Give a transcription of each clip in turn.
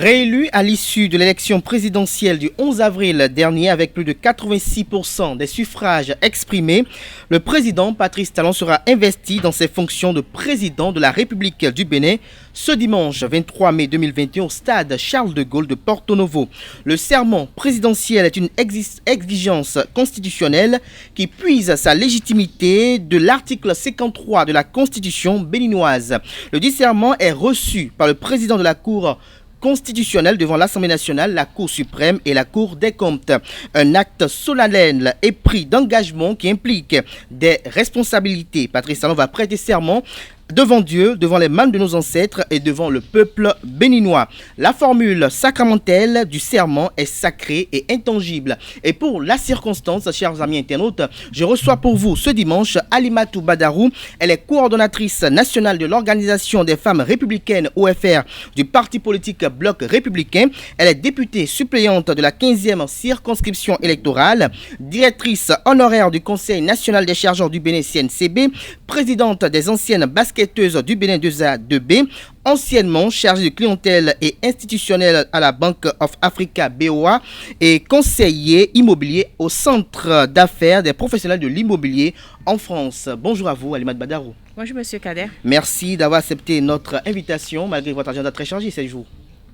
Réélu à l'issue de l'élection présidentielle du 11 avril dernier avec plus de 86% des suffrages exprimés, le président Patrice Talon sera investi dans ses fonctions de président de la République du Bénin ce dimanche 23 mai 2021 au stade Charles de Gaulle de Porto Novo. Le serment présidentiel est une exigence constitutionnelle qui puise sa légitimité de l'article 53 de la Constitution béninoise. Le discernement est reçu par le président de la Cour constitutionnelle devant l'Assemblée nationale, la Cour suprême et la Cour des comptes. Un acte solennel et pris d'engagement qui implique des responsabilités. Patrice Talon va prêter serment devant Dieu, devant les mains de nos ancêtres et devant le peuple béninois. La formule sacramentelle du serment est sacrée et intangible. Et pour la circonstance, chers amis internautes, je reçois pour vous ce dimanche Alimatou Badarou. Elle est coordonnatrice nationale de l'Organisation des femmes républicaines OFR du parti politique Bloc républicain. Elle est députée suppléante de la 15e circonscription électorale, directrice honoraire du Conseil national des chargeurs du Bénin CNCB, présidente des anciennes basketeuses du Bénin 2A 2B, anciennement chargée de clientèle et institutionnelle à la Bank of Africa BOA et conseiller immobilier au centre d'affaires des professionnels de l'immobilier en France. Bonjour à vous, Alimatou Badarou. Bonjour, monsieur Kader. Merci d'avoir accepté notre invitation malgré votre agenda très chargé ces jours.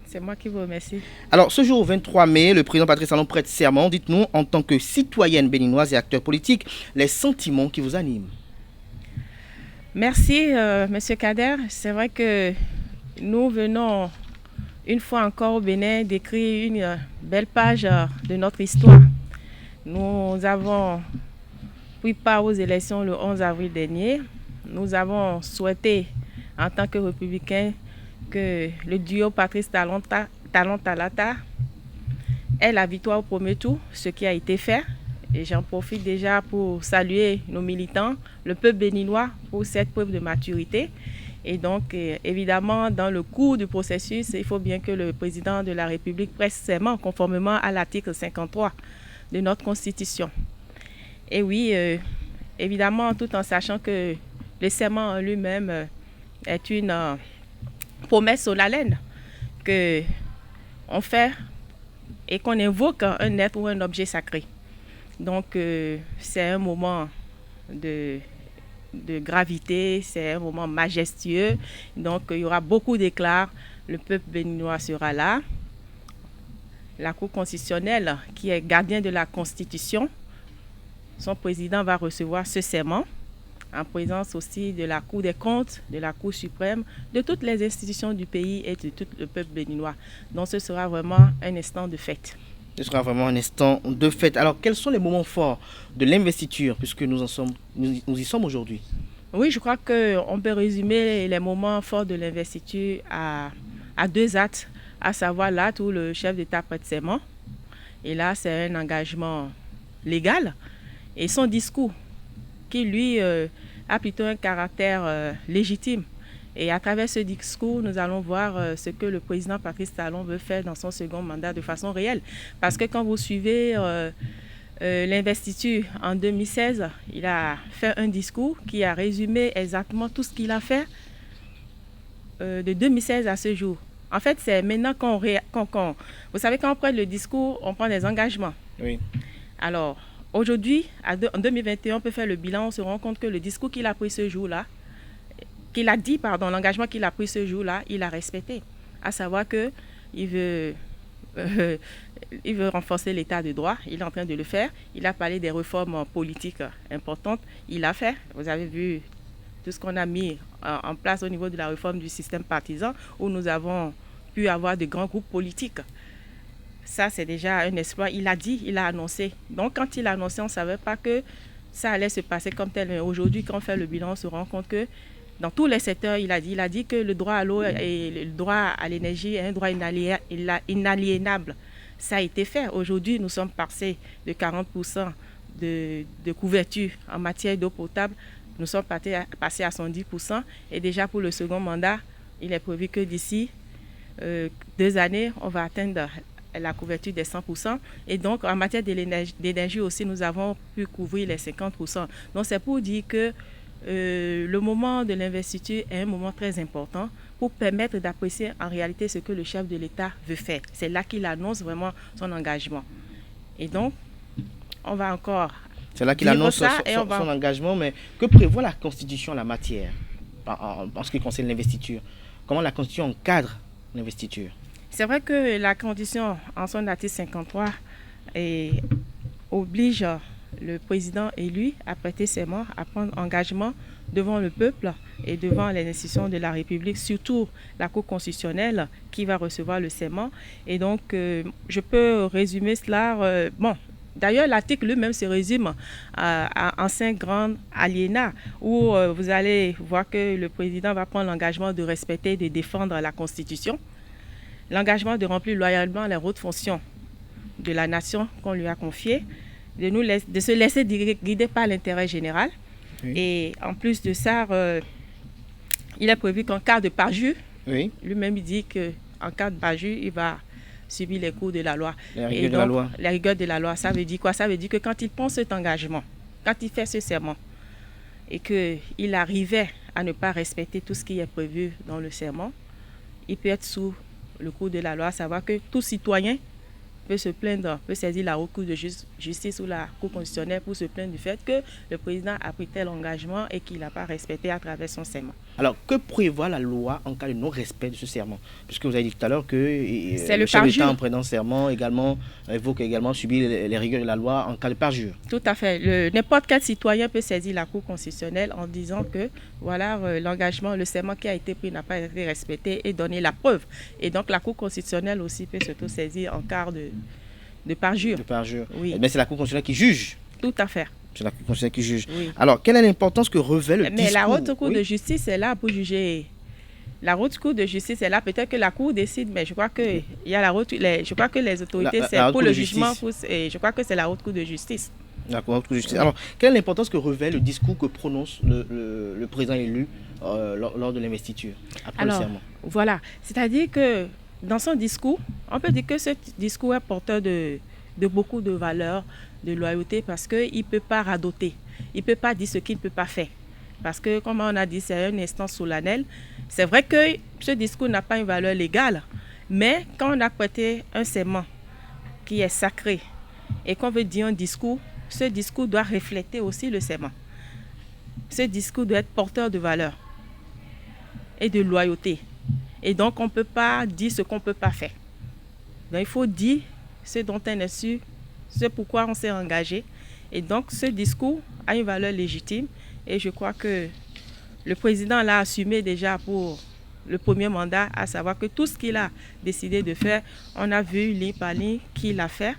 C'est moi qui vous remercie. Alors, ce jour 23 mai, le président Patrice Talon prête serment. Dites-nous, en tant que citoyenne béninoise et acteur politique, les sentiments qui vous animent. Merci, monsieur Kader. C'est vrai que nous venons une fois encore au Bénin d'écrire une belle page de notre histoire. Nous avons pris part aux élections le 11 avril dernier. Nous avons souhaité, en tant que républicains, que le duo Patrice Talon-Talata ait la victoire au premier tour, ce qui a été fait. Et j'en profite déjà pour saluer nos militants, le peuple béninois, pour cette preuve de maturité. Et donc, évidemment, dans le cours du processus, il faut bien que le président de la République prête serment conformément à l'article 53 de notre Constitution. Et oui, évidemment, tout en sachant que le serment en lui-même est une promesse solennelle qu'on fait et qu'on invoque un être ou un objet sacré. Donc, c'est un moment de gravité, c'est un moment majestueux. Donc, il y aura beaucoup d'éclats. Le peuple béninois sera là. La Cour constitutionnelle, qui est gardien de la Constitution, son président va recevoir ce serment, en présence aussi de la Cour des comptes, de la Cour suprême, de toutes les institutions du pays et de tout le peuple béninois. Donc, ce sera vraiment un instant de fête. Ce sera vraiment un instant de fête. Alors, quels sont les moments forts de l'investiture, puisque nous y sommes aujourd'hui? Oui, je crois qu'on peut résumer les moments forts de l'investiture à deux actes, à savoir l'acte où le chef d'État prête serment. Et là, c'est un engagement légal. Et son discours, qui lui a plutôt un caractère légitime. Et à travers ce discours, nous allons voir ce que le président Patrice Talon veut faire dans son second mandat de façon réelle. Parce que quand vous suivez l'investiture en 2016, il a fait un discours qui a résumé exactement tout ce qu'il a fait de 2016 à ce jour. En fait, c'est maintenant vous savez, quand on prend le discours, on prend des engagements. Oui. Alors, aujourd'hui, en 2021, on peut faire le bilan, on se rend compte que le discours qu'il a pris ce jour-là, l'engagement qu'il a pris ce jour-là, il a respecté. À savoir qu'il veut renforcer l'état de droit, il est en train de le faire. Il a parlé des réformes politiques importantes, il l'a fait. Vous avez vu tout ce qu'on a mis en place au niveau de la réforme du système partisan, où nous avons pu avoir de grands groupes politiques. Ça, c'est déjà un exploit. Il a dit, il a annoncé. Donc, quand il a annoncé, on ne savait pas que ça allait se passer comme tel. Mais aujourd'hui, quand on fait le bilan, on se rend compte que dans tous les secteurs, il a dit que le droit à l'eau et le droit à l'énergie est un droit inaliénable. Ça a été fait. Aujourd'hui, nous sommes passés de 40% de couverture en matière d'eau potable. Nous sommes passés à 110%. Et déjà pour le second mandat, il est prévu que d'ici 2 années, on va atteindre la couverture des 100%. Et donc, en matière d'énergie aussi, nous avons pu couvrir les 50%. Donc, c'est pour dire que le moment de l'investiture est un moment très important pour permettre d'apprécier en réalité ce que le chef de l'État veut faire. C'est là qu'il annonce vraiment son engagement. Et donc, on va encore... C'est là qu'il annonce son engagement, mais que prévoit la Constitution en la matière, en ce qui concerne l'investiture? Comment la Constitution encadre l'investiture? C'est vrai que la Constitution, en son article 53, oblige le président élu à prêter serment, à prendre engagement devant le peuple et devant les institutions de la République, surtout la Cour constitutionnelle qui va recevoir le serment. Et donc, je peux résumer cela. D'ailleurs, l'article lui-même se résume en 5 grandes alinéas où vous allez voir que le président va prendre l'engagement de respecter et de défendre la Constitution, l'engagement de remplir loyalement les hautes fonctions de la nation qu'on lui a confiées, de se laisser guider par l'intérêt général. Oui. Et en plus de ça, il est prévu qu'en cas de parjure, oui, lui-même il dit qu'en cas de parjure, il va subir les coups de la loi. Les rigueurs de la loi. Les rigueurs de la loi, ça veut dire quoi? Ça veut dire que quand il prend cet engagement, quand il fait ce serment, et qu'il arrivait à ne pas respecter tout ce qui est prévu dans le serment, il peut être sous le coup de la loi, à savoir que tout citoyen peut se plaindre, peut saisir la haute cour de justice ou la cour constitutionnelle pour se plaindre du fait que le président a pris tel engagement et qu'il n'a pas respecté à travers son serment. Alors, que prévoit la loi en cas de non-respect de ce serment? Puisque vous avez dit tout à l'heure que le chef d'État en prenant serment évoque également subir les rigueurs de la loi en cas de parjure. Tout à fait. N'importe quel citoyen peut saisir la cour constitutionnelle en disant que voilà, l'engagement, le serment qui a été pris n'a pas été respecté et donner la preuve. Et donc, la cour constitutionnelle aussi peut s'auto-saisir en cas de parjure. De parjure. Oui. Mais c'est la Cour constitutionnelle qui juge. Tout à fait. C'est la Cour constitutionnelle qui juge. Oui. Alors, quelle est l'importance que revêt le discours? Mais la haute cour de justice est là pour juger. La haute cour de justice est là. Peut-être que la cour décide, mais je crois que il y a je crois que les autorités c'est pour le jugement. Et je crois que c'est la haute cour de justice. La haute cour de justice. Alors, quelle est l'importance que revêt le discours que prononce le président élu lors de l'investiture après le serment? Voilà. C'est-à-dire que dans son discours, on peut dire que ce discours est porteur de beaucoup de valeurs, de loyauté, parce qu'il ne peut pas radoter. Il ne peut pas dire ce qu'il ne peut pas faire. Parce que, comme on a dit, c'est une instance solennelle. C'est vrai que ce discours n'a pas une valeur légale, mais quand on a prêté un serment qui est sacré et qu'on veut dire un discours, ce discours doit refléter aussi le serment. Ce discours doit être porteur de valeurs et de loyauté. Et donc, on ne peut pas dire ce qu'on ne peut pas faire. Donc, il faut dire ce dont on est sûr, ce pourquoi on s'est engagé. Et donc, ce discours a une valeur légitime. Et je crois que le président l'a assumé déjà pour le premier mandat, à savoir que tout ce qu'il a décidé de faire, on a vu ligne par ligne qu'il a fait.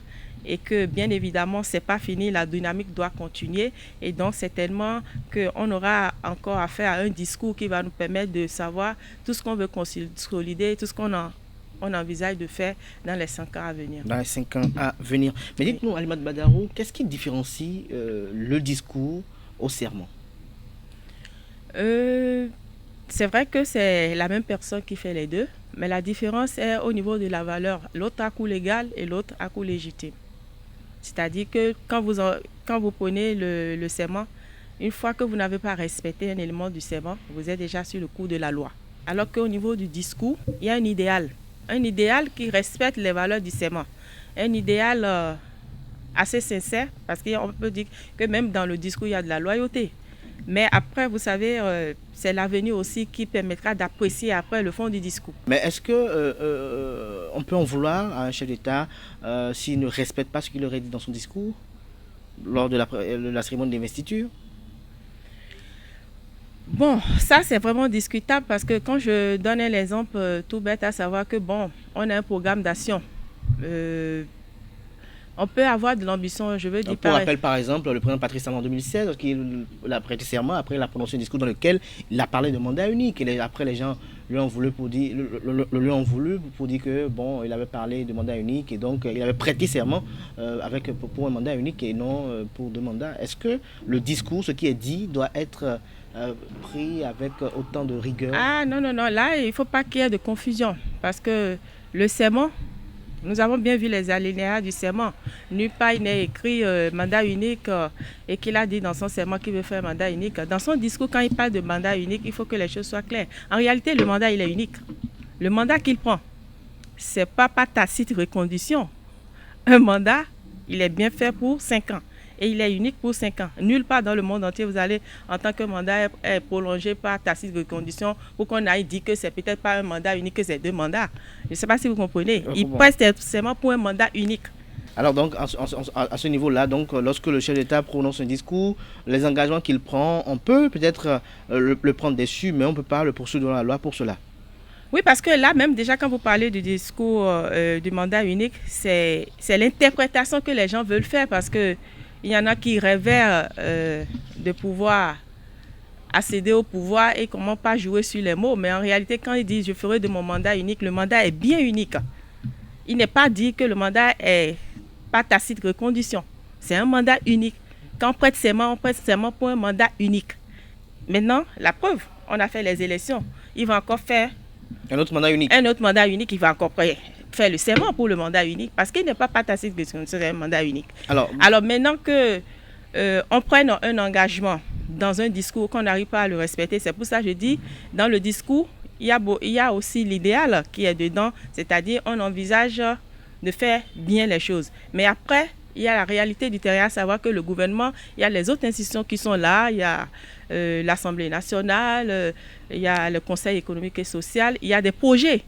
Et que, bien évidemment, ce n'est pas fini, la dynamique doit continuer. Et donc, certainement qu'on aura encore affaire à un discours qui va nous permettre de savoir tout ce qu'on veut consolider, tout ce qu'on envisage de faire dans les 5 ans à venir. Dans les 5 ans à venir. Mais dites-nous, Halimata Badarou, qu'est-ce qui différencie le discours au serment? C'est vrai que c'est la même personne qui fait les deux, mais la différence est au niveau de la valeur. L'autre a coût légal et l'autre a coût légitime. C'est-à-dire que quand vous prenez le serment, une fois que vous n'avez pas respecté un élément du serment, vous êtes déjà sur le coup de la loi. Alors qu'au niveau du discours, il y a un idéal qui respecte les valeurs du serment. Un idéal assez sincère, parce qu'on peut dire que même dans le discours, il y a de la loyauté. Mais après, vous savez, c'est l'avenir aussi qui permettra d'apprécier après le fond du discours. Mais est-ce qu'on peut en vouloir à un chef d'État s'il ne respecte pas ce qu'il aurait dit dans son discours lors de la cérémonie d'investiture? Bon, ça c'est vraiment discutable parce que quand je donne un exemple tout bête, à savoir que bon, on a un programme d'action. On peut avoir de l'ambition, je veux dire. Pour rappel, par exemple, le président Patrice Talon en 2016, qui a prêté serment, après il a prononcé un discours dans lequel il a parlé de mandat unique. Et après, les gens lui ont voulu pour dire que bon, il avait parlé de mandat unique et donc il avait prêté serment pour un mandat unique et non pour 2 mandats. Est-ce que le discours, ce qui est dit, doit être pris avec autant de rigueur? Ah non, là, il ne faut pas qu'il y ait de confusion parce que le serment Nous avons bien vu les alinéas du serment. Nulle part il n'est écrit mandat unique et qu'il a dit dans son serment qu'il veut faire un mandat unique. Dans son discours, quand il parle de mandat unique, il faut que les choses soient claires. En réalité, le mandat, il est unique. Le mandat qu'il prend, ce n'est pas par tacite reconduction. Un mandat, il est bien fait pour 5 ans. Et il est unique pour 5 ans. Nulle part dans le monde entier, vous allez, en tant que mandat est prolongé par tacite reconduction, pour qu'on aille dire que c'est peut-être pas un mandat unique, que c'est 2 mandats. Je ne sais pas si vous comprenez. Il presse seulement pour un mandat unique. Alors donc, à ce niveau-là, donc, lorsque le chef d'État prononce un discours, les engagements qu'il prend, on peut peut-être le prendre dessus, mais on ne peut pas le poursuivre dans la loi pour cela. Oui, parce que là, même déjà, quand vous parlez du discours du mandat unique, c'est l'interprétation que les gens veulent faire, parce que il y en a qui révèrent de pouvoir accéder au pouvoir et comment pas jouer sur les mots. Mais en réalité, quand ils disent « je ferai de mon mandat unique », le mandat est bien unique. Il n'est pas dit que le mandat est pas tacite reconduction. C'est un mandat unique. Quand on prête serment pour un mandat unique. Maintenant, la preuve, on a fait les élections. Il va encore faire un autre mandat unique. Un autre mandat unique, il va encore faire le serment pour le mandat unique, parce qu'il n'est pas tacite reconduction, c'est un mandat unique. Alors maintenant que on prenne un engagement dans un discours qu'on n'arrive pas à le respecter, c'est pour ça que je dis, dans le discours, il y a aussi l'idéal qui est dedans, c'est-à-dire on envisage de faire bien les choses. Mais après, il y a la réalité du terrain, à savoir que le gouvernement, il y a les autres institutions qui sont là, il y a l'Assemblée nationale, il y a le Conseil économique et social, il y a des projets.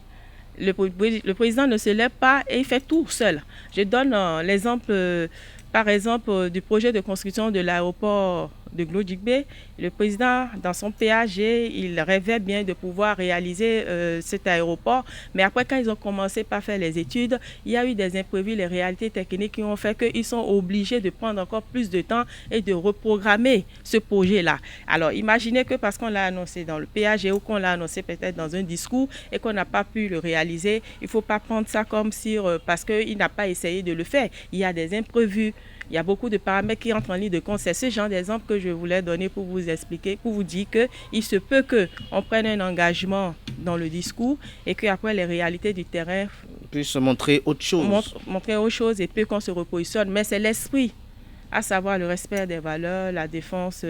Le président ne se lève pas et il fait tout seul. Je donne l'exemple, par exemple, du projet de construction de l'aéroport de Glodjigbe. Le président, dans son PAG, il rêvait bien de pouvoir réaliser cet aéroport. Mais après, quand ils ont commencé par faire les études, il y a eu des imprévus, les réalités techniques qui ont fait qu'ils sont obligés de prendre encore plus de temps et de reprogrammer ce projet-là. Alors, imaginez que parce qu'on l'a annoncé dans le PAG ou qu'on l'a annoncé peut-être dans un discours et qu'on n'a pas pu le réaliser, il ne faut pas prendre ça comme si parce qu'il n'a pas essayé de le faire. Il y a des imprévus. Il y a beaucoup de paramètres qui entrent en ligne de compte. C'est ce genre d'exemple que je voulais donner pour vous expliquer, pour vous dire qu'il se peut qu'on prenne un engagement dans le discours et qu'après les réalités du terrain puissent montrer autre chose. Montrer autre chose et puis qu'on se repositionne. Mais c'est l'esprit, à savoir le respect des valeurs, la défense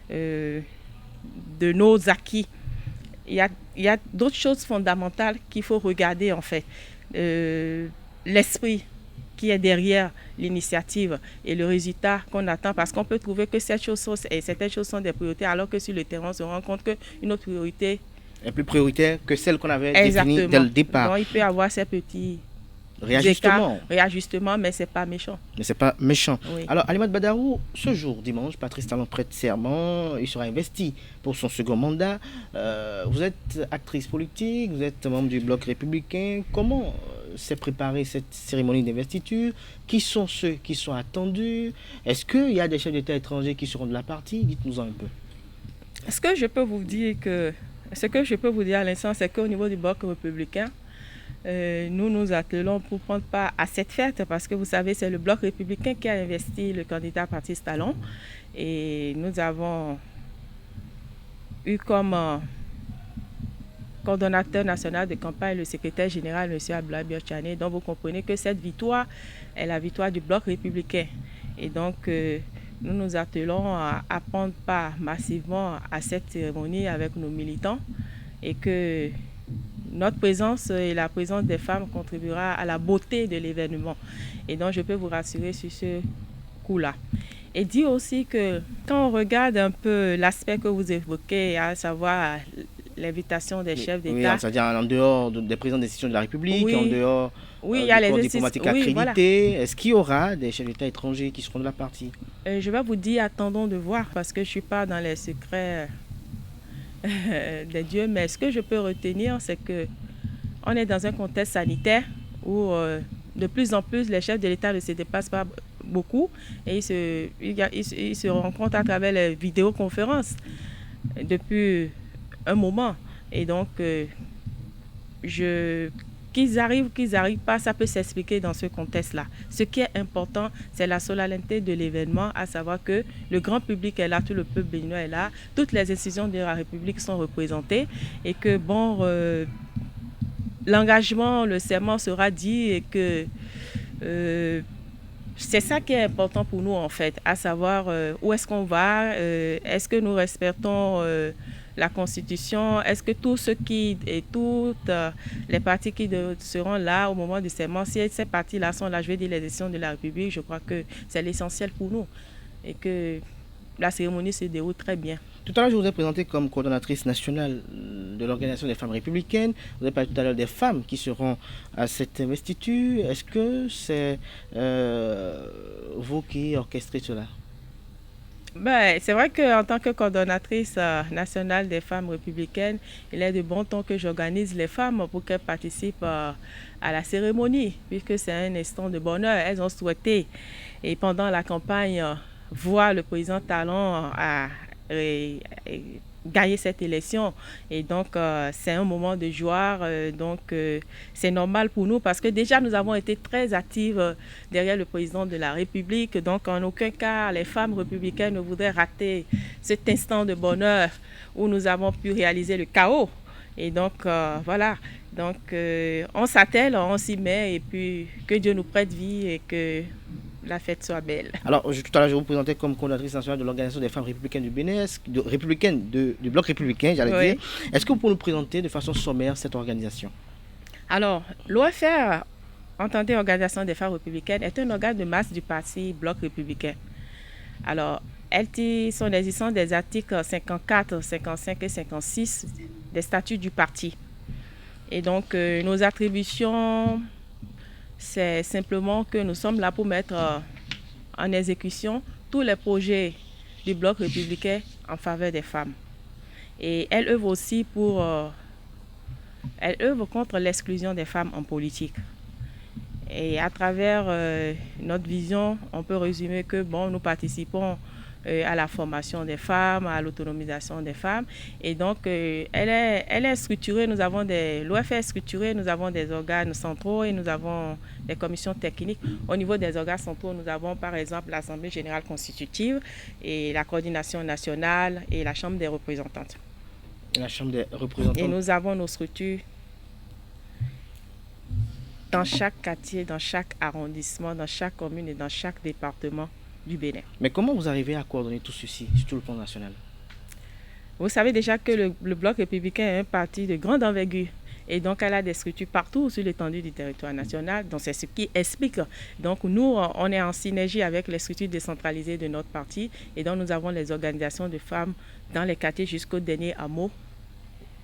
de nos acquis. Il y a d'autres choses fondamentales qu'il faut regarder en fait. L'esprit qui est derrière l'initiative et le résultat qu'on attend, parce qu'on peut trouver que certaines choses sont des priorités, alors que sur le terrain, on se rend compte qu'une autre priorité est plus prioritaire que celle qu'on avait définie dès le départ. Donc, il peut y avoir ces petits réajustements, mais ce n'est pas méchant. Oui. Alors, Alimat Badarou, ce jour, dimanche, Patrice Talon prête serment, il sera investi pour son second mandat. Vous êtes actrice politique, vous êtes membre du Bloc républicain. Comment s'est préparée cette cérémonie d'investiture? Qui sont ceux qui sont attendus? Est-ce qu'il y a des chefs d'État étrangers qui seront de la partie? Dites-nous un peu. Ce que je peux vous dire à l'instant, c'est qu'au niveau du Bloc républicain, nous nous attelons pour prendre part à cette fête, parce que vous savez, c'est le Bloc républicain qui a investi le candidat Patrice Talon. Et nous avons eu comme coordonnateur national de campagne le secrétaire général, M. Abdoulaye Biotchane. Donc vous comprenez que cette victoire est la victoire du Bloc républicain. Et donc nous nous attelons à prendre part massivement à cette cérémonie avec nos militants, et que notre présence et la présence des femmes contribuera à la beauté de l'événement. Et donc je peux vous rassurer sur ce coup-là. Et dire aussi que quand on regarde un peu l'aspect que vous évoquez, à savoir l'invitation des chefs d'État. Oui, c'est-à-dire en dehors des présidents des institutions de la République, en dehors il y a du corps les diplomatique accrédité. Voilà. Est-ce qu'il y aura des chefs d'État étrangers qui seront de la partie? Je vais vous dire, attendons de voir, parce que je ne suis pas dans les secrets des dieux. Mais ce que je peux retenir, c'est qu'on est dans un contexte sanitaire où de plus en plus les chefs de l'État ne se dépassent pas beaucoup et ils se rencontrent à travers les vidéoconférences depuis un moment. Et donc, qu'ils arrivent pas, ça peut s'expliquer dans ce contexte-là. Ce qui est important, c'est la solennité de l'événement, à savoir que le grand public est là, tout le peuple béninois est là, toutes les institutions de la République sont représentées, et que l'engagement, le serment sera dit et que c'est ça qui est important pour nous en fait, à savoir où est-ce qu'on va, est-ce que nous respectons la Constitution, est-ce que tous ceux qui et toutes les partis qui seront là au moment du serment, si ces partis-là sont là, je vais dire les décisions de la République, je crois que c'est l'essentiel pour nous et que la cérémonie se déroule très bien. Tout à l'heure, je vous ai présenté comme coordonnatrice nationale de l'Organisation des femmes républicaines. Vous avez parlé tout à l'heure des femmes qui seront à cette investiture. Est-ce que c'est vous qui orchestrez cela? C'est vrai qu'en tant que coordonnatrice nationale des femmes républicaines, il est de bon ton que j'organise les femmes pour qu'elles participent à la cérémonie, puisque c'est un instant de bonheur. Elles ont souhaité, et pendant la campagne, voir le président Talon gagner cette élection. Et donc, c'est un moment de joie. C'est normal pour nous parce que déjà, nous avons été très actives derrière le président de la République. Donc, en aucun cas, les femmes républicaines ne voudraient rater cet instant de bonheur où nous avons pu réaliser le chaos. Et donc, voilà. Donc, on s'attelle, on s'y met et puis que Dieu nous prête vie et que la fête soit belle. Alors, tout à l'heure, je vous présentais comme coordonnatrice nationale de l'Organisation des femmes républicaines du Bénin, du bloc républicain, j'allais dire. Est-ce que vous pouvez nous présenter de façon sommaire cette organisation? Alors, l'OFR, entendez Organisation des femmes républicaines, est un organe de masse du parti bloc républicain. Alors, elle tire son existence des articles 54, 55 et 56 des statuts du parti. Et donc, nos attributions, c'est simplement que nous sommes là pour mettre en exécution tous les projets du bloc républicain en faveur des femmes. Et elle œuvre aussi elle œuvre contre l'exclusion des femmes en politique. Et à travers notre vision, on peut résumer que nous participons à la formation des femmes, à l'autonomisation des femmes. Et donc, elle est structurée. L'OFR est structurée. Nous avons des organes centraux et nous avons des commissions techniques. Au niveau des organes centraux, nous avons par exemple l'Assemblée générale constitutive et la coordination nationale et la Chambre des représentantes. La Chambre des représentants. Et nous avons nos structures dans chaque quartier, dans chaque arrondissement, dans chaque commune et dans chaque département du Bénin. Mais comment vous arrivez à coordonner tout ceci sur le plan national? Vous savez déjà que le Bloc républicain est un parti de grande envergure et donc elle a des structures partout sur l'étendue du territoire national. Donc c'est ce qui explique. Donc nous, on est en synergie avec les structures décentralisées de notre parti et donc nous avons les organisations de femmes dans les quartiers jusqu'au dernier hameau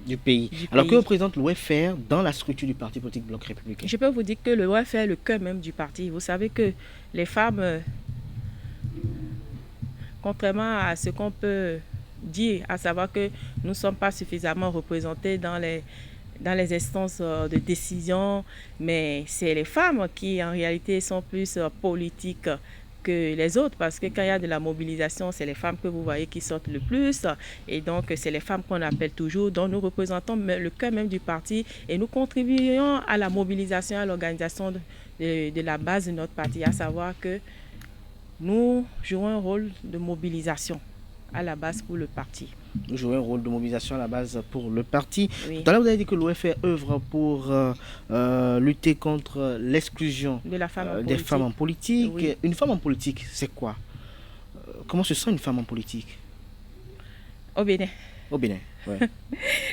du pays. Alors que représente l'OFR dans la structure du parti politique Bloc républicain? Je peux vous dire que l'OFR est le cœur même du parti. Vous savez que les femmes, contrairement à ce qu'on peut dire, à savoir que nous ne sommes pas suffisamment représentés dans les instances de décision, mais c'est les femmes qui en réalité sont plus politiques que les autres, parce que quand il y a de la mobilisation, c'est les femmes que vous voyez qui sortent le plus, et donc c'est les femmes qu'on appelle toujours, dont nous représentons le cœur même du parti, et nous contribuons à la mobilisation, à l'organisation de la base de notre parti, à savoir que nous jouons un rôle de mobilisation à la base pour le parti. Nous jouons un rôle de mobilisation à la base pour le parti. Oui. Tout à l'heure, vous avez dit que l'OFR œuvre pour lutter contre l'exclusion des femmes en politique. Oui. Une femme en politique, c'est quoi? Comment se sent une femme en politique? Au Bénin. Au Bénin, oui.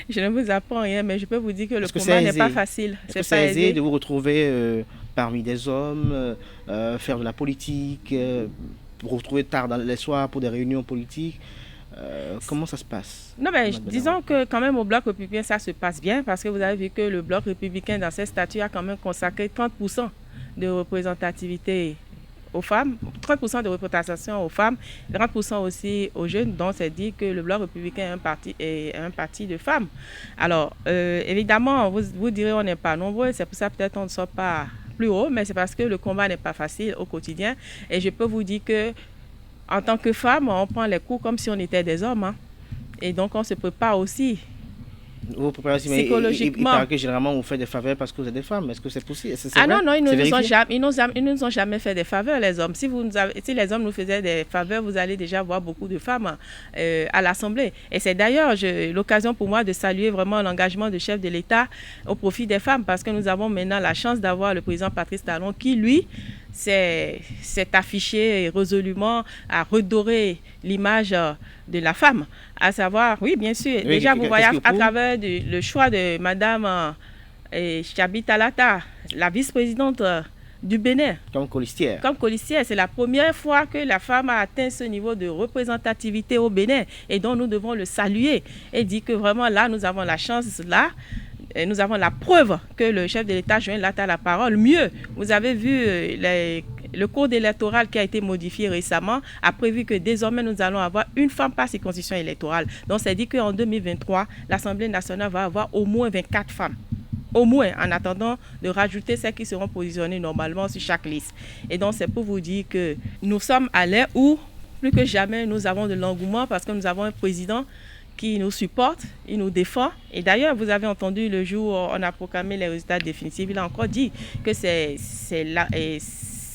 Je ne vous apprends rien, mais je peux vous dire que le combat n'est pas facile. Est-ce que c'est aisé de vous retrouver parmi des hommes, faire de la politique, vous retrouver tard dans les soirs pour des réunions politiques? Comment ça se passe? Non, mais disons que quand même au Bloc républicain, ça se passe bien parce que vous avez vu que le Bloc républicain, dans ses statuts, a quand même consacré 30% de représentativité aux femmes, 30% de représentation aux femmes, 30% aussi aux jeunes. Donc, c'est dit que le Bloc républicain est un parti de femmes. Alors, évidemment, vous direz on n'est pas nombreux, c'est pour ça peut-être on ne sort pas plus haut, mais c'est parce que le combat n'est pas facile au quotidien. Et je peux vous dire que en tant que femme, on prend les coups comme si on était des hommes. Et donc, on se prépare aussi Vous préparez aussi, mais il paraît que généralement vous faites des faveurs parce que vous êtes des femmes. Est-ce que c'est possible? Non, ils ne nous ont jamais fait des faveurs, les hommes. Si les hommes nous faisaient des faveurs, vous allez déjà voir beaucoup de femmes à l'Assemblée. Et c'est d'ailleurs l'occasion pour moi de saluer vraiment l'engagement du chef de l'État au profit des femmes, parce que nous avons maintenant la chance d'avoir le président Patrice Talon qui, lui, s'est affiché résolument à redorer l'image de la femme, à savoir, oui, bien sûr, oui, déjà vous voyez à travers le choix de Madame Chabi Talata, la vice-présidente du Bénin. Comme colistière. Comme colistière, c'est la première fois que la femme a atteint ce niveau de représentativité au Bénin, et donc nous devons le saluer et dire que vraiment là, nous avons la chance là. Et nous avons la preuve que le chef de l'État joint là à la parole. Mieux, vous avez vu le code électoral qui a été modifié récemment a prévu que désormais nous allons avoir une femme par circonscription électorale. Donc c'est dit qu'en 2023, l'Assemblée nationale va avoir au moins 24 femmes. Au moins, en attendant de rajouter celles qui seront positionnées normalement sur chaque liste. Et donc c'est pour vous dire que nous sommes à l'ère où, plus que jamais, nous avons de l'engouement parce que nous avons un président qui nous supporte, il nous défend. Et d'ailleurs, vous avez entendu le jour où on a proclamé les résultats définitifs, il a encore dit que c'est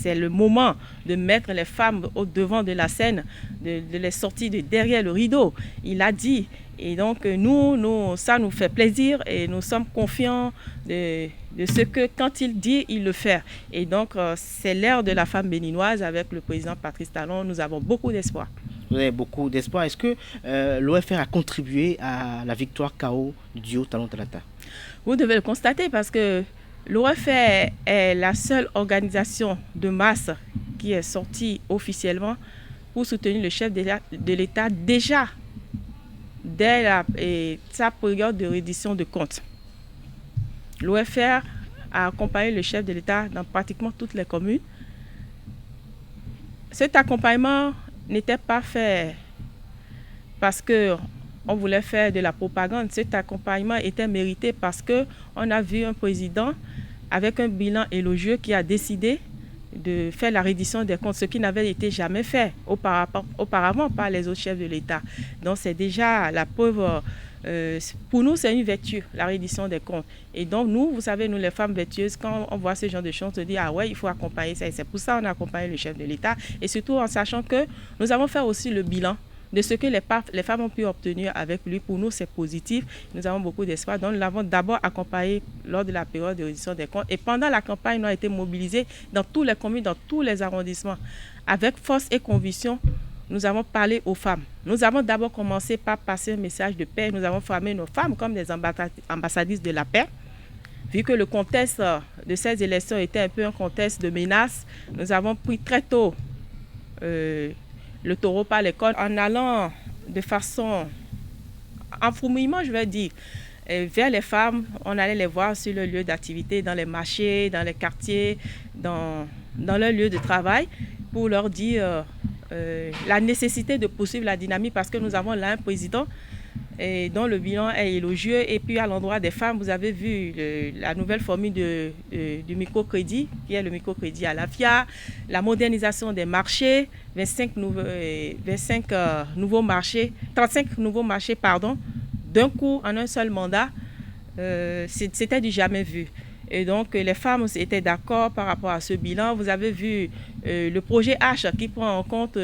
le moment de mettre les femmes au devant de la scène, de les sortir de derrière le rideau. Il a dit. Et donc, nous, ça nous fait plaisir et nous sommes confiants de ce que, quand il dit, il le fait. Et donc, c'est l'ère de la femme béninoise avec le président Patrice Talon. Nous avons beaucoup d'espoir. Vous avez beaucoup d'espoir. Est-ce que l'OFR a contribué à la victoire KO du duo Talon Talata? Vous devez le constater parce que l'OFR est la seule organisation de masse qui est sortie officiellement pour soutenir le chef de l'État déjà dès sa période de reddition de comptes. L'OFR a accompagné le chef de l'État dans pratiquement toutes les communes. Cet accompagnement n'était pas fait parce qu'on voulait faire de la propagande. Cet accompagnement était mérité parce qu'on a vu un président avec un bilan élogieux qui a décidé de faire la reddition des comptes, ce qui n'avait été jamais fait auparavant par les autres chefs de l'État. Donc c'est déjà la preuve, pour nous c'est une vertu, la reddition des comptes. Et donc nous, vous savez, nous les femmes vertueuses, quand on voit ce genre de choses, on se dit, ah ouais, il faut accompagner ça. Et c'est pour ça qu'on a accompagné le chef de l'État. Et surtout en sachant que nous avons fait aussi le bilan de ce que les femmes ont pu obtenir avec lui. Pour nous, c'est positif. Nous avons beaucoup d'espoir. Donc, nous l'avons d'abord accompagné lors de la période de reddition des comptes. Et pendant la campagne, nous avons été mobilisés dans tous les communes, dans tous les arrondissements. Avec force et conviction, nous avons parlé aux femmes. Nous avons d'abord commencé par passer un message de paix. Nous avons formé nos femmes comme des ambassadrices de la paix. Vu que le contexte de ces élections était un peu un contexte de menace, nous avons pris très tôt le taureau par les cornes en allant de façon en fourmillement, je vais dire, vers les femmes. On allait les voir sur le lieu d'activité, dans les marchés, dans les quartiers, dans leur lieu de travail, pour leur dire la nécessité de poursuivre la dynamique parce que nous avons là un président dont le bilan est élogieux. Et puis à l'endroit des femmes, vous avez vu la nouvelle formule du microcrédit, qui est le microcrédit à la FIA, la modernisation des marchés, 35 nouveaux marchés, d'un coup en un seul mandat. C'était du jamais vu. Et donc, les femmes étaient d'accord par rapport à ce bilan. Vous avez vu le projet H qui prend en compte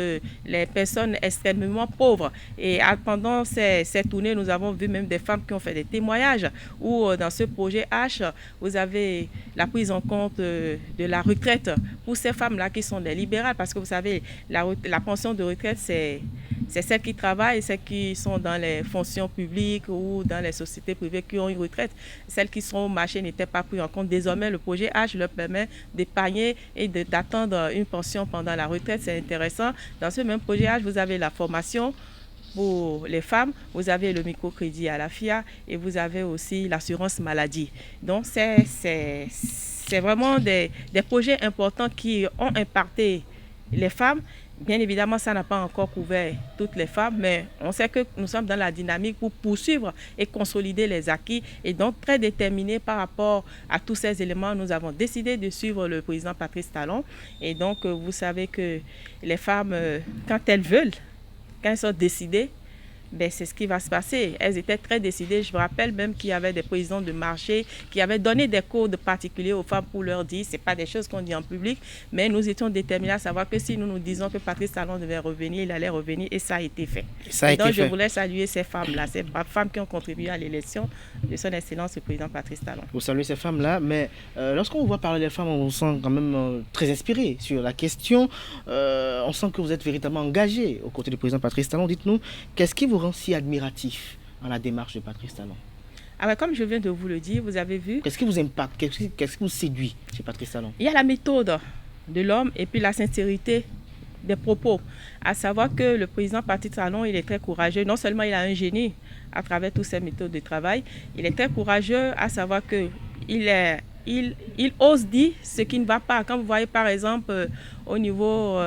les personnes extrêmement pauvres. Et pendant ces tournées, nous avons vu même des femmes qui ont fait des témoignages où dans ce projet H, vous avez la prise en compte de la retraite pour ces femmes-là qui sont des libérales. Parce que vous savez, la pension de retraite, c'est celles qui travaillent, celles qui sont dans les fonctions publiques ou dans les sociétés privées qui ont une retraite. Celles qui sont au marché n'étaient pas prises en compte. Désormais, le projet H leur permet d'épargner et d'attendre une pension pendant la retraite. C'est intéressant. Dans ce même projet H, vous avez la formation pour les femmes, vous avez le microcrédit à la FIA et vous avez aussi l'assurance maladie. Donc, c'est vraiment des projets importants qui ont impacté les femmes. Bien évidemment, ça n'a pas encore couvert toutes les femmes, mais on sait que nous sommes dans la dynamique pour poursuivre et consolider les acquis. Et donc, très déterminés par rapport à tous ces éléments, nous avons décidé de suivre le président Patrice Talon. Et donc, vous savez que les femmes, quand elles veulent, quand elles sont décidées, ben, c'est ce qui va se passer. Elles étaient très décidées. Je me rappelle même qu'il y avait des présidents de marché qui avaient donné des codes particuliers aux femmes pour leur dire, ce n'est pas des choses qu'on dit en public, mais nous étions déterminés à savoir que si nous nous disons que Patrice Talon devait revenir, il allait revenir et ça a été fait. Et donc je voulais saluer ces femmes-là, ces femmes qui ont contribué à l'élection de son Excellence le président Patrice Talon. Vous saluez ces femmes-là, mais lorsqu'on vous voit parler des femmes, on se sent quand même très inspiré sur la question. On sent que vous êtes véritablement engagé aux côtés du président Patrice Talon. Dites-nous, qu'est-ce qui vous rend si admiratif dans la démarche de Patrice Talon? Comme je viens de vous le dire, vous avez vu. Qu'est-ce qui vous impacte? Qu'est-ce qui vous séduit chez Patrice Talon? Il y a la méthode de l'homme et puis la sincérité des propos. À savoir que le président Patrice Talon, il est très courageux. Non seulement il a un génie à travers toutes ses méthodes de travail, il est très courageux à savoir que il ose dire ce qui ne va pas. Quand vous voyez par exemple au niveau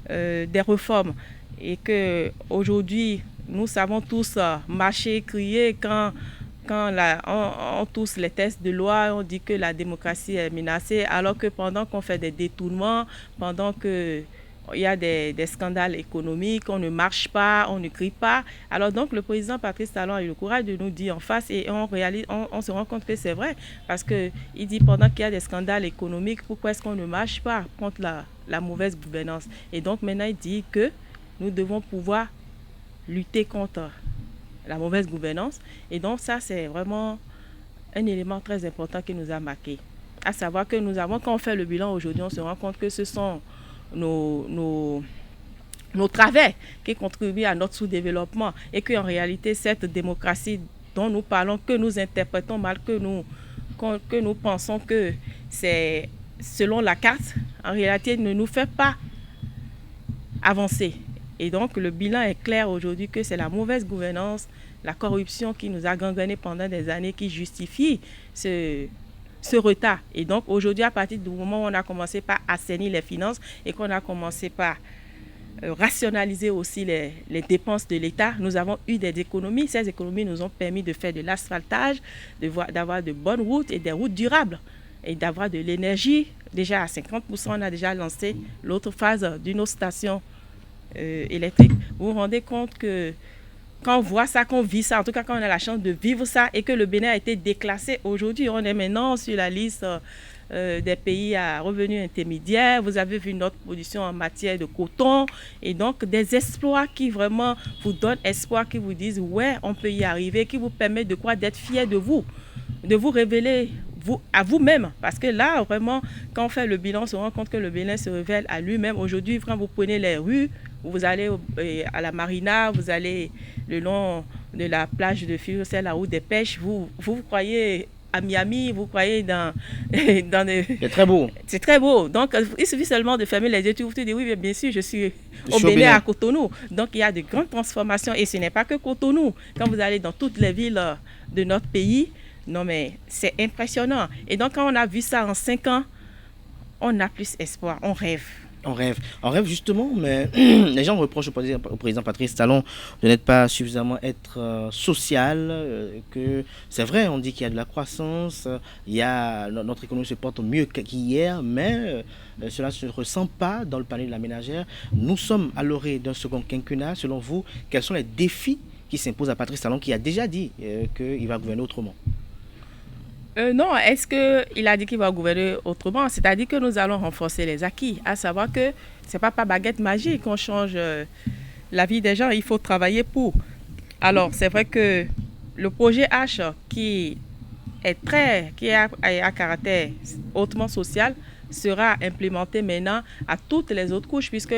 des réformes et qu'aujourd'hui nous savons tous marcher, crier quand on tousse les textes de loi, on dit que la démocratie est menacée, alors que pendant qu'on fait des détournements, pendant qu'il y a des scandales économiques, on ne marche pas, on ne crie pas. Alors donc le président Patrice Talon a eu le courage de nous dire en face et on se rend compte que c'est vrai. Parce qu'il dit pendant qu'il y a des scandales économiques, pourquoi est-ce qu'on ne marche pas contre la mauvaise gouvernance? Et donc maintenant il dit que nous devons pouvoir lutter contre la mauvaise gouvernance. Et donc ça, c'est vraiment un élément très important qui nous a marqué. À savoir que quand on fait le bilan aujourd'hui, on se rend compte que ce sont nos travers qui contribuent à notre sous-développement et qu'en réalité, cette démocratie dont nous parlons, que nous interprétons mal, que nous pensons que c'est selon la carte, en réalité, ne nous fait pas avancer. Et donc, le bilan est clair aujourd'hui que c'est la mauvaise gouvernance, la corruption qui nous a gangrenés pendant des années qui justifie ce retard. Et donc, aujourd'hui, à partir du moment où on a commencé par assainir les finances et qu'on a commencé par rationaliser aussi les dépenses de l'État, nous avons eu des économies. Ces économies nous ont permis de faire de l'asphaltage, d'avoir de bonnes routes et des routes durables et d'avoir de l'énergie. Déjà à 50%, on a déjà lancé l'autre phase d'une autre station électrique. Vous vous rendez compte que quand on voit ça, qu'on vit ça, en tout cas quand on a la chance de vivre ça et que le Bénin a été déclassé aujourd'hui, on est maintenant sur la liste des pays à revenus intermédiaires. Vous avez vu notre position en matière de coton et donc des exploits qui vraiment vous donnent espoir, qui vous disent ouais, on peut y arriver, qui vous permettent de quoi d'être fiers de vous révéler à vous-même, parce que là, vraiment, quand on fait le bilan, on se rend compte que le Bénin se révèle à lui-même. Aujourd'hui, quand vous prenez les rues, vous allez à la marina, vous allez le long de la plage de Fio, c'est la route des pêches, vous croyez à Miami, vous croyez dans C'est très beau. C'est très beau. Donc, il suffit seulement de fermer les yeux, vous te dites, oui, bien sûr, je suis au Bénin, à Cotonou. Donc, il y a de grandes transformations et ce n'est pas que Cotonou. Quand vous allez dans toutes les villes de notre pays, non mais c'est impressionnant. Et donc quand on a vu ça en 5 ans, on a plus espoir, on rêve. On rêve justement, mais les gens reprochent au président Patrice Talon de n'être pas suffisamment social, que c'est vrai, on dit qu'il y a de la croissance, notre économie se porte mieux qu'hier, mais cela ne se ressent pas dans le panier de la ménagère. Nous sommes à l'orée d'un second quinquennat. Selon vous, quels sont les défis qui s'imposent à Patrice Talon, qui a déjà dit qu'il va gouverner autrement? Non, est-ce qu'il a dit qu'il va gouverner autrement? C'est-à-dire que nous allons renforcer les acquis, à savoir que ce n'est pas par baguette magique qu'on change la vie des gens, il faut travailler pour. Alors, c'est vrai que le projet H, qui a à caractère hautement social, sera implémenté maintenant à toutes les autres couches, puisque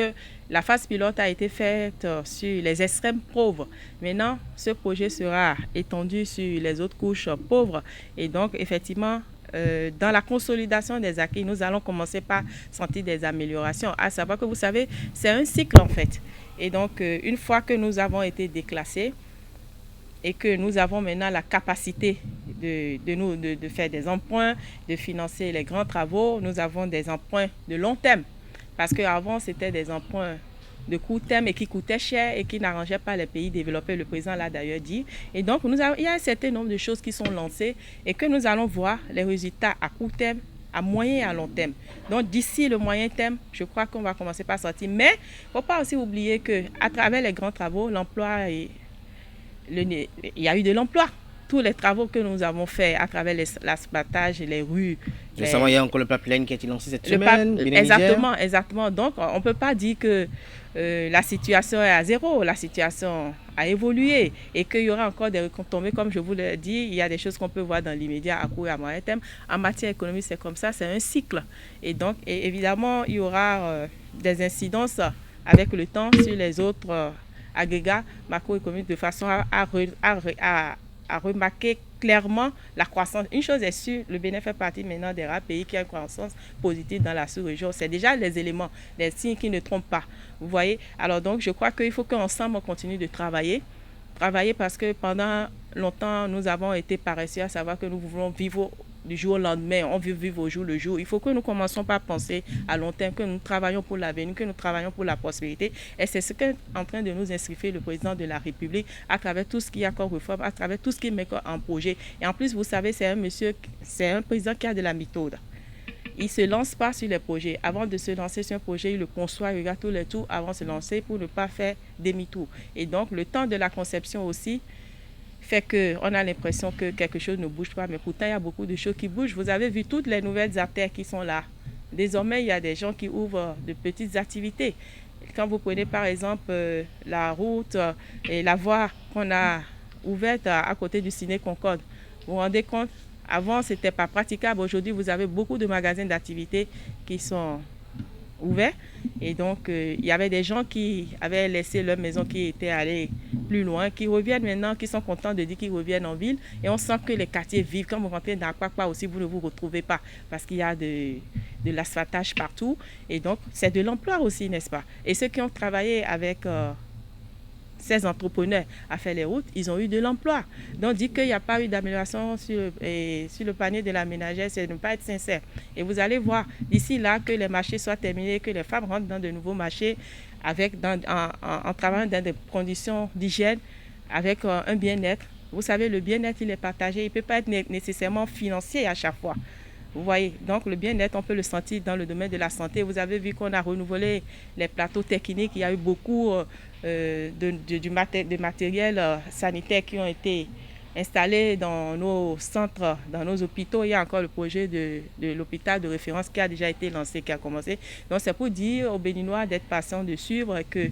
la phase pilote a été faite sur les extrêmes pauvres. Maintenant, ce projet sera étendu sur les autres couches pauvres. Et donc, effectivement, dans la consolidation des acquis, nous allons commencer par sentir des améliorations. À savoir que, vous savez, c'est un cycle en fait. Et donc, une fois que nous avons été déclassés et que nous avons maintenant la capacité de faire des emprunts, de financer les grands travaux, nous avons des emprunts de long terme. Parce qu'avant, c'était des emprunts de court terme et qui coûtaient cher et qui n'arrangeaient pas les pays développés. Le président l'a d'ailleurs dit. Et donc, il y a un certain nombre de choses qui sont lancées et que nous allons voir les résultats à court terme, à moyen et à long terme. Donc, d'ici le moyen terme, je crois qu'on va commencer par sortir. Mais il ne faut pas aussi oublier qu'à travers les grands travaux, l'emploi il y a eu de l'emploi. Tous les travaux que nous avons faits à travers l'asphaltage, les rues. Récemment, il y a encore le pipeline qui a été lancé cette semaine. Exactement. Donc, on ne peut pas dire que la situation est à zéro. La situation a évolué et qu'il y aura encore des retombées. Comme je vous l'ai dit, il y a des choses qu'on peut voir dans l'immédiat, à court et à moyen terme. En matière économique, c'est comme ça, c'est un cycle. Et donc, évidemment, il y aura des incidences avec le temps sur les autres agrégats macroéconomiques de façon à remarquer clairement la croissance. Une chose est sûre, le Bénin fait partie maintenant des rares pays qui a une croissance positive dans la sous-région. C'est déjà les éléments, les signes qui ne trompent pas. Vous voyez? Alors donc, je crois qu'il faut qu'ensemble, on continue de travailler. Travailler parce que pendant longtemps, nous avons été paresseux à savoir que nous voulons vivre du jour au lendemain, on veut vivre au jour le jour. Il faut que nous commencions par penser à long terme, que nous travaillons pour l'avenir, que nous travaillons pour la prospérité. Et c'est ce qu'est en train de nous inscrire le président de la République à travers tout ce qui est accord réforme, à travers tout ce qui met en projet. Et en plus, vous savez, c'est un président qui a de la méthode. Il ne se lance pas sur les projets. Avant de se lancer sur un projet, il le conçoit, il regarde tous les tours avant de se lancer pour ne pas faire demi-tour. Et donc, le temps de la conception aussi fait qu'on a l'impression que quelque chose ne bouge pas, mais pourtant il y a beaucoup de choses qui bougent. Vous avez vu toutes les nouvelles artères qui sont là. Désormais, il y a des gens qui ouvrent de petites activités. Quand vous prenez par exemple la route et la voie qu'on a ouverte à côté du Ciné Concorde, vous vous rendez compte, avant ce n'était pas praticable. Aujourd'hui, vous avez beaucoup de magasins d'activités qui sont ouverts. Et donc, il y avait des gens qui avaient laissé leur maison, qui étaient allés plus loin, qui reviennent maintenant, qui sont contents de dire qu'ils reviennent en ville. Et on sent que les quartiers vivent. Quand vous rentrez dans Kwakwa aussi, vous ne vous retrouvez pas parce qu'il y a de l'asphaltage partout. Et donc, c'est de l'emploi aussi, n'est-ce pas? Et ceux qui ont travaillé avec ces entrepreneurs à faire les routes, ils ont eu de l'emploi. Donc, dire qu'il n'y a pas eu d'amélioration sur le panier de la ménagère, c'est de ne pas être sincère. Et vous allez voir d'ici là que les marchés soient terminés, que les femmes rentrent dans de nouveaux marchés en travaillant dans des conditions d'hygiène, avec un bien-être. Vous savez, le bien-être, il est partagé. Il ne peut pas être nécessairement financier à chaque fois. Vous voyez, donc le bien-être, on peut le sentir dans le domaine de la santé. Vous avez vu qu'on a renouvelé les plateaux techniques. Il y a eu beaucoup de matériel sanitaire qui ont été installés dans nos centres, dans nos hôpitaux. Il y a encore le projet de l'hôpital de référence qui a déjà été lancé, qui a commencé. Donc c'est pour dire aux Béninois d'être patients, de suivre, que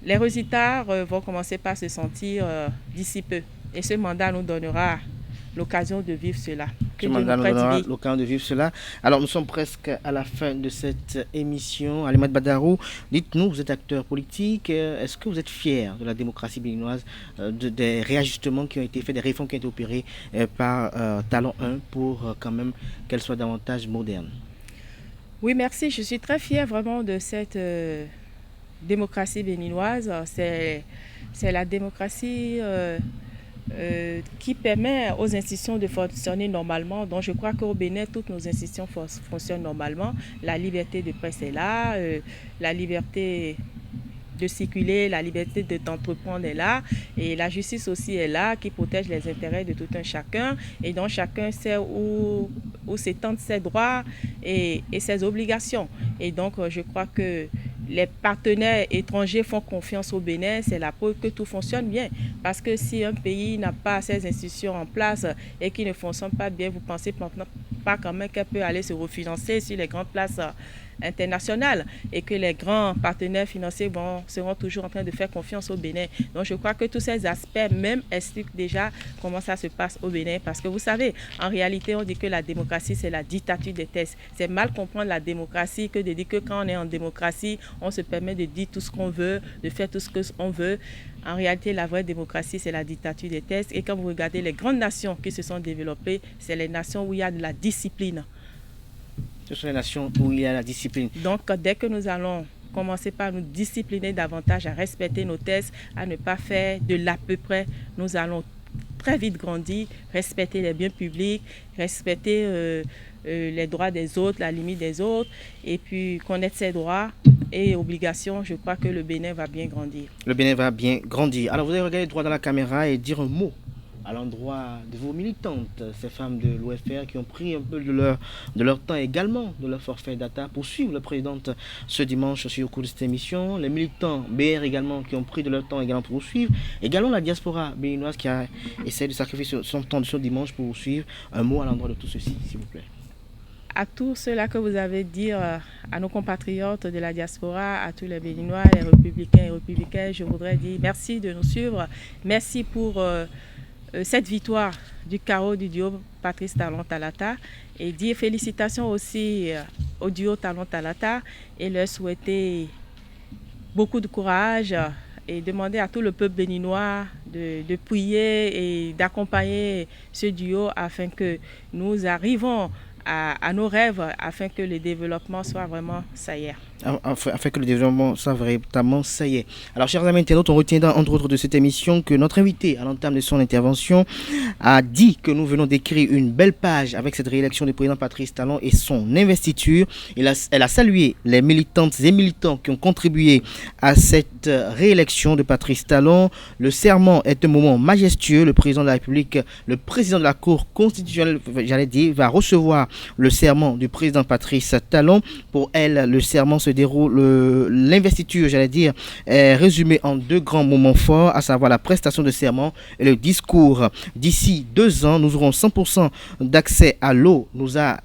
les résultats vont commencer par se sentir d'ici peu. Et ce mandat nous donnera l'occasion de vivre cela. L'occasion de vivre cela. Alors, nous sommes presque à la fin de cette émission. Alimat Badarou, dites-nous, vous êtes acteur politique. Est-ce que vous êtes fier de la démocratie béninoise, des réajustements qui ont été faits, des réformes qui ont été opérées par Talon 1 pour quand même qu'elle soit davantage moderne? Oui, merci. Je suis très fière vraiment de cette démocratie béninoise. C'est la démocratie qui permet aux institutions de fonctionner normalement. Donc je crois qu'au Bénin, toutes nos institutions fonctionnent normalement. La liberté de presse est là, la liberté de circuler, la liberté d'entreprendre est là, et la justice aussi est là, qui protège les intérêts de tout un chacun, et donc chacun sait où s'étendent ses droits et ses obligations. Et donc je crois que les partenaires étrangers font confiance au Bénin, c'est la preuve que tout fonctionne bien. Parce que si un pays n'a pas ses institutions en place et qui ne fonctionnent pas bien, vous pensez pas quand même qu'elle peut aller se refinancer sur les grandes places internationales et que les grands partenaires financiers seront toujours en train de faire confiance au Bénin. Donc je crois que tous ces aspects même expliquent déjà comment ça se passe au Bénin. Parce que vous savez, en réalité, on dit que la démocratie, c'est la dictature des tests. C'est mal comprendre la démocratie que de dire que quand on est en démocratie, on se permet de dire tout ce qu'on veut, de faire tout ce qu'on veut. En réalité, la vraie démocratie, c'est la dictature des tests. Et quand vous regardez les grandes nations qui se sont développées, c'est les nations où il y a de la discipline. Ce sont les nations où il y a la discipline. Donc, dès que nous allons commencer par nous discipliner davantage, à respecter nos tests, à ne pas faire de l'à peu près, nous allons très vite grandir, respecter les biens publics, respecter les droits des autres, la limite des autres, et puis connaître ses droits et obligations. Je crois que le Bénin va bien grandir. Le Bénin va bien grandir. Alors, vous allez regarder droit dans la caméra et dire un mot à l'endroit de vos militantes, ces femmes de l'OFR qui ont pris un peu de leur temps également, de leur forfait data pour suivre la présidente ce dimanche au cours de cette émission. Les militants BR également qui ont pris de leur temps également pour suivre. Également la diaspora béninoise qui a essayé de sacrifier son temps de ce dimanche pour suivre. Un mot à l'endroit de tout ceci, s'il vous plaît. À tout cela que vous avez dit à nos compatriotes de la diaspora, à tous les Béninois, les républicains et républicaines, je voudrais dire merci de nous suivre. Merci pour cette victoire du carreau du duo Patrice Talon-Talata et dire félicitations aussi au duo Talon-Talata et leur souhaiter beaucoup de courage et demander à tout le peuple béninois de prier et d'accompagner ce duo afin que nous arrivons à nos rêves, afin que le développement soit vraiment ça y est. Afin que le développement soit véritablement ça y est. Alors, chers amis internautes, on retiendra entre autres de cette émission que notre invité, à l'entame de son intervention, a dit que nous venons d'écrire une belle page avec cette réélection du président Patrice Talon et son investiture. Elle a salué les militantes et militants qui ont contribué à cette réélection de Patrice Talon. Le serment est un moment majestueux. Le président de la République, le président de la Cour constitutionnelle, j'allais dire, va recevoir le serment du président Patrice Talon. Pour elle, le serment se déroule, l'investiture, j'allais dire, est résumée en deux grands moments forts, à savoir la prestation de serment et le discours. D'ici 2 ans, nous aurons 100% d'accès à l'eau, nous a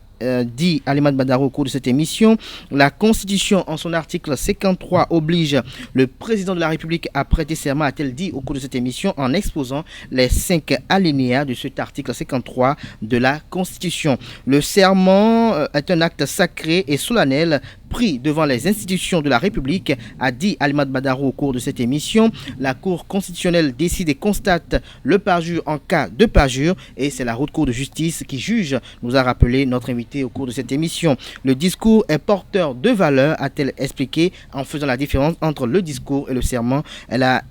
dit Alimad Badaro au cours de cette émission. La Constitution, en son article 53, oblige le président de la République à prêter serment, a-t-elle dit au cours de cette émission, en exposant les 5 alinéas de cet article 53 de la Constitution. Le serment est un acte sacré et solennel pris devant les institutions de la République, a dit Alimad Badaro au cours de cette émission. La Cour constitutionnelle décide et constate le parjure en cas de parjure et c'est la haute cour de justice qui juge, nous a rappelé notre invité au cours de cette émission. Le discours est porteur de valeur, a-t-elle expliqué en faisant la différence entre le discours et le serment. Elle a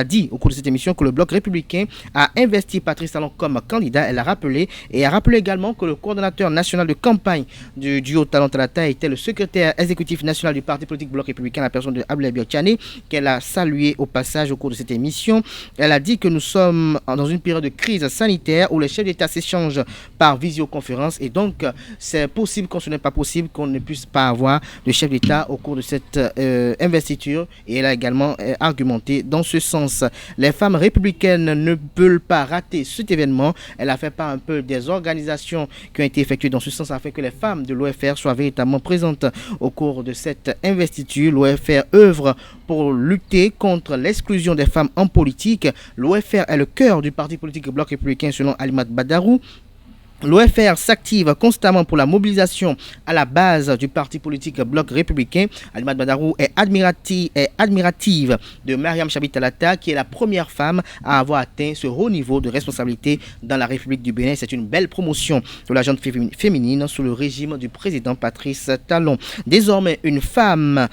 dit au cours de cette émission que le bloc républicain a investi Patrice Talon comme candidat. Elle a rappelé également que le coordonnateur national de campagne du duo Talon-Talata était le secrétaire exécutif national du parti politique Bloc républicain, la personne de Abdoulaye Biotchane, qu'elle a salué au passage au cours de cette émission. Elle a dit que nous sommes dans une période de crise sanitaire où les chefs d'État s'échangent par visioconférence et donc c'est possible, quand ce n'est pas possible, qu'on ne puisse pas avoir de chef d'État au cours de cette investiture et elle a également argumenté dans ce sens. Les femmes républicaines ne veulent pas rater cet événement. Elle a fait part un peu des organisations qui ont été effectuées dans ce sens afin que les femmes de l'OFR soient véritablement présentes au cours de cette investiture. L'OFR œuvre pour lutter contre l'exclusion des femmes en politique. L'OFR est le cœur du parti politique Bloc républicain selon Alimad Badarou. L'OFR s'active constamment pour la mobilisation à la base du parti politique Bloc républicain. Alimad Badarou est admirative de Mariam Chabi Talata, qui est la première femme à avoir atteint ce haut niveau de responsabilité dans la République du Bénin. C'est une belle promotion de la gente féminine sous le régime du président Patrice Talon. Désormais, une femme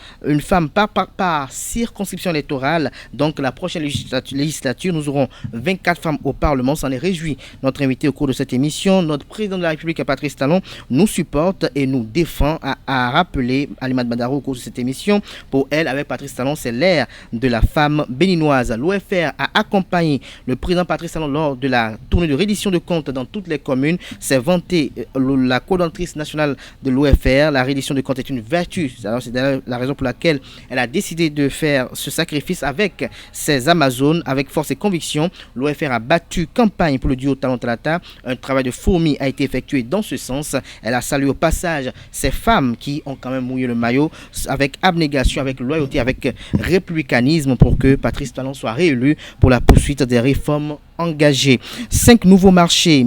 par circonscription électorale. Donc la prochaine législature, nous aurons 24 femmes au Parlement. S'en est réjoui notre invité au cours de cette émission. Notre président de la République, Patrice Talon, nous supporte et nous défend, a rappelé Alimad Badaro au cours de cette émission. Pour elle, avec Patrice Talon, c'est l'ère de la femme béninoise. L'OFR a accompagné le président Patrice Talon lors de la tournée de reddition de comptes dans toutes les communes. C'est vanté la coordonnatrice nationale de l'OFR. La reddition de comptes est une vertu. Alors, c'est d'ailleurs la raison pour laquelle elle a décidé de faire ce sacrifice avec ses Amazones, avec force et conviction. L'OFR a battu campagne pour le duo Talon-Talata. Un travail de fourmi a été effectué dans ce sens. Elle a salué au passage ces femmes qui ont quand même mouillé le maillot avec abnégation, avec loyauté, avec républicanisme pour que Patrice Talon soit réélu pour la poursuite des réformes engagés. 35 nouveaux marchés,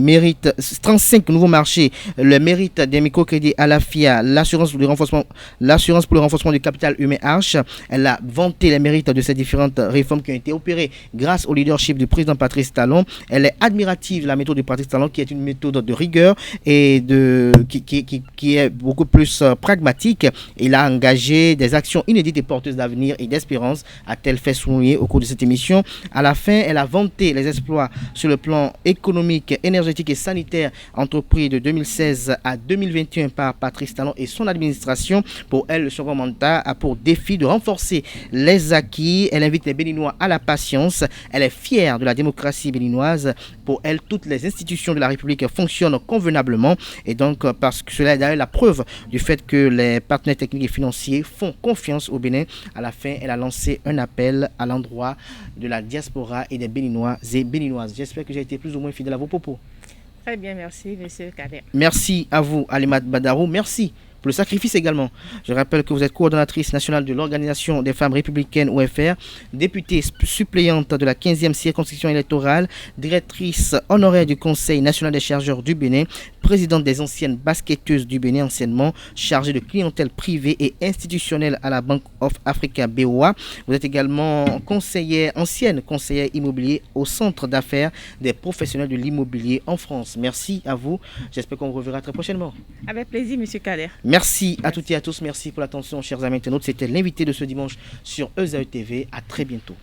le mérite des microcrédits à la FIA, l'assurance pour le renforcement du capital humain Arche. Elle a vanté les mérites de ces différentes réformes qui ont été opérées grâce au leadership du président Patrice Talon. Elle est admirative de la méthode de Patrice Talon qui est une méthode de rigueur et qui est beaucoup plus pragmatique. Il a engagé des actions inédites et porteuses d'avenir et d'espérance, a-t-elle fait souligner au cours de cette émission. À la fin, elle a vanté les exploits exploits sur le plan économique, énergétique et sanitaire entrepris de 2016 à 2021 par Patrice Talon et son administration. Pour elle, le second mandat a pour défi de renforcer les acquis. Elle invite les Béninois à la patience. Elle est fière de la démocratie béninoise. Pour elle, toutes les institutions de la République fonctionnent convenablement et donc parce que cela est d'ailleurs la preuve du fait que les partenaires techniques et financiers font confiance au Bénin. À la fin, elle a lancé un appel à l'endroit de la diaspora et des Béninois et Béninoises. J'espère que j'ai été plus ou moins fidèle à vos propos. Très bien, merci, monsieur Kader. Merci à vous, Alimat Badarou. Merci pour le sacrifice également. Je rappelle que vous êtes coordonnatrice nationale de l'Organisation des femmes républicaines OFR, députée suppléante de la 15e circonscription électorale, directrice honoraire du Conseil national des chargeurs du Bénin, présidente des anciennes basketteuses du Bénin, anciennement chargée de clientèle privée et institutionnelle à la Bank of Africa BOA. Vous êtes également ancienne conseillère immobilier au Centre d'affaires des professionnels de l'immobilier en France. Merci à vous. J'espère qu'on vous reverra très prochainement. Avec plaisir, monsieur Kader. Merci à toutes et à tous. Merci pour l'attention, chers amis internautes. C'était l'invité de ce dimanche sur EZAE TV. À très bientôt.